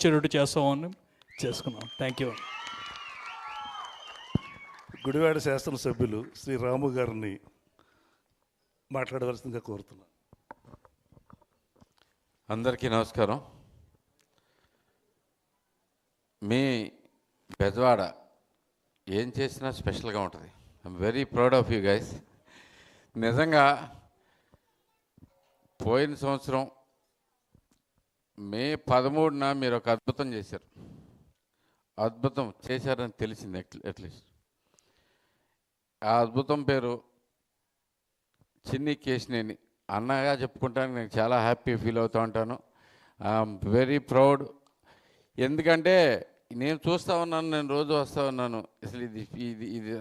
చెరుడు చేస్తామని చేసుకున్నాం. Thank you. Gudivada శాసనసభ్యులు శ్రీ రాము గారిని మాట్లాడవలసిందిగా కోరుతున్నాను. అందరికీ నమస్కారం. మీ బెజవాడ ఏం చేసినా స్పెషల్గా ఉంటుంది. I'm very proud of you guys. నిజంగా పోయిన సంవత్సరం మే 13న మీరు ఒక అద్భుతం చేశారు. అద్భుతం చేశారని తెలిసింది అట్లీస్ట్. ఆ అద్భుతం పేరు చిన్ని కేశినేని. అన్నగా చెప్పుకుంటానికి నేను చాలా హ్యాపీ ఫీల్ అవుతూ ఉంటాను. I'm very proud. ఎందుకంటే నేను చూస్తూ ఉన్నాను, నేను రోజు వస్తూ ఉన్నాను. అసలు ఇది ఇది ఇది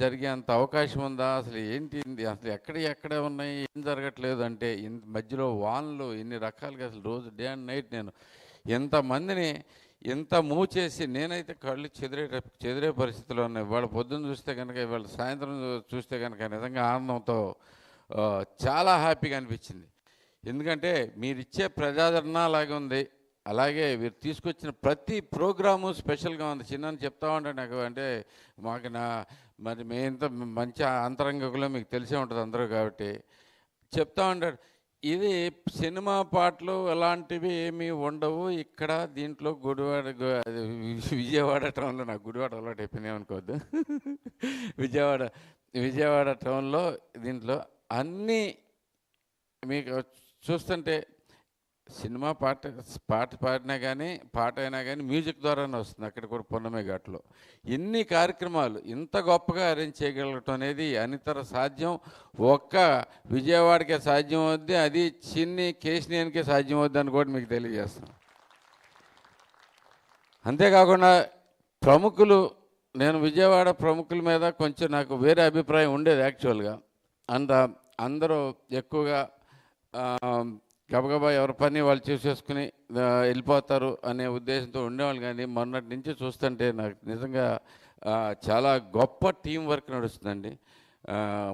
జరిగేంత అవకాశం ఉందా, అసలు ఏంటి, అసలు ఎక్కడ ఉన్నాయి, ఏం జరగట్లేదు అంటే మధ్యలో వాన్లు ఇన్ని రకాలుగా అసలు రోజు డే అండ్ నైట్ నేను ఎంతమందిని ఎంత మూవ్ చేసి నేనైతే కళ్ళు చెదిరే పరిస్థితిలో ఉన్నాయి. ఇవాళ పొద్దున్న చూస్తే కనుక, ఇవాళ సాయంత్రం చూస్తే కనుక నిజంగా ఆనందంతో చాలా హ్యాపీగా అనిపించింది. ఎందుకంటే మీరు ఇచ్చే ప్రజాదరణ అలాగే ఉంది, అలాగే మీరు తీసుకొచ్చిన ప్రతి ప్రోగ్రాము స్పెషల్గా ఉంది. చిన్న చెప్తా ఉంటాను నాకు, అంటే మాకు మరి మేంత మంచి అంతరంగికులో మీకు తెలిసే ఉంటుంది అందరూ, కాబట్టి చెప్తా ఉంటాడు. ఇది సినిమా పాటలు అలాంటివి ఏమీ ఉండవు ఇక్కడ. దీంట్లో విజయవాడ టౌన్లో, నాకు గుడివాడ అలవాటు అయిపోయినాయి అనుకోవద్దు, విజయవాడ టౌన్లో దీంట్లో అన్నీ మీకు చూస్తుంటే సినిమా పాట పాడినా కానీ, పాట అయినా కానీ మ్యూజిక్ ద్వారానే వస్తుంది. అక్కడ కూడా పొన్నమే ఘాట్లో ఎన్ని కార్యక్రమాలు ఇంత గొప్పగా అరేంజ్ చేయగలగటం అనేది అనితర సాధ్యం. ఒక్క విజయవాడకే సాధ్యం అవుద్ది, అది చిన్ని కేశినేనికే సాధ్యం అవుద్ది అని కూడా మీకు తెలియజేస్తాను. అంతేకాకుండా ప్రముఖులు, నేను విజయవాడ ప్రముఖుల మీద కొంచెం నాకు వేరే అభిప్రాయం ఉండేది యాక్చువల్గా. అందరూ ఎక్కువగా గబగబా ఎవరి పని వాళ్ళు చూసేసుకుని వెళ్ళిపోతారు అనే ఉద్దేశంతో ఉండేవాళ్ళు. కానీ మొన్నటి నుంచి చూస్తుంటే నాకు నిజంగా చాలా గొప్ప టీం వర్క్ నడుస్తుందండి.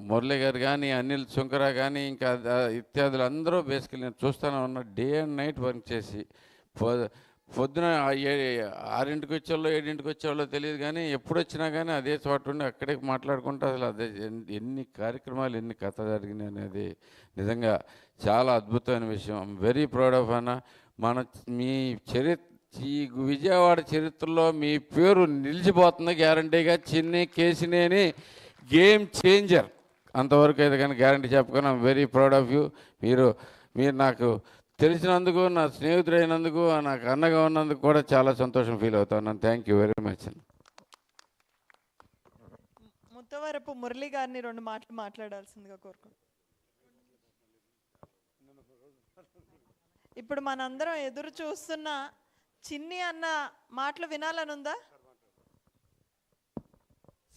మురళి గారు కానీ, అనిల్ శుంకర కానీ, ఇంకా ఇత్యాదులు అందరూ బేసికలీ నేను చూస్తూనే ఉన్నా. డే అండ్ నైట్ వర్క్ చేసి పొద్దున 6ంటికి వచ్చేవాళ్ళు 7ంటికి వచ్చేవాళ్ళో తెలియదు, కానీ ఎప్పుడు వచ్చినా కానీ అదే చోట ఉండి అక్కడే మాట్లాడుకుంటూ అసలు అదే ఎన్ని కార్యక్రమాలు, ఎన్ని కథ జరిగినాయి అనేది నిజంగా చాలా అద్భుతమైన విషయం. ఐఎమ్ వెరీ ప్రౌడ్ ఆఫ్ అన్న. మీ ఈ విజయవాడ చరిత్రలో మీ పేరు నిలిచిపోతుంది గ్యారంటీగా. చిన్ని కేశినేని గేమ్ చేంజర్, అంతవరకు అయితే కానీ గ్యారంటీ చెప్పుకొని I'm very proud of you. మీరు నాకు తెలిసినందుకు, నా స్నేహితుడైనందుకు, నాకు అన్నగా ఉన్నందుకు కూడా చాలా సంతోషం ఫీల్ అవుతాను. Thank you very much. Muttavarapu Murali గారిని 2 మాటలు మాట్లాడాల్సిందిగా కోరుకుంటున్నాను. ఇప్పుడు మనందరం ఎదురు చూస్తున్న చిన్ని అన్న మాటలు వినాలనుందా?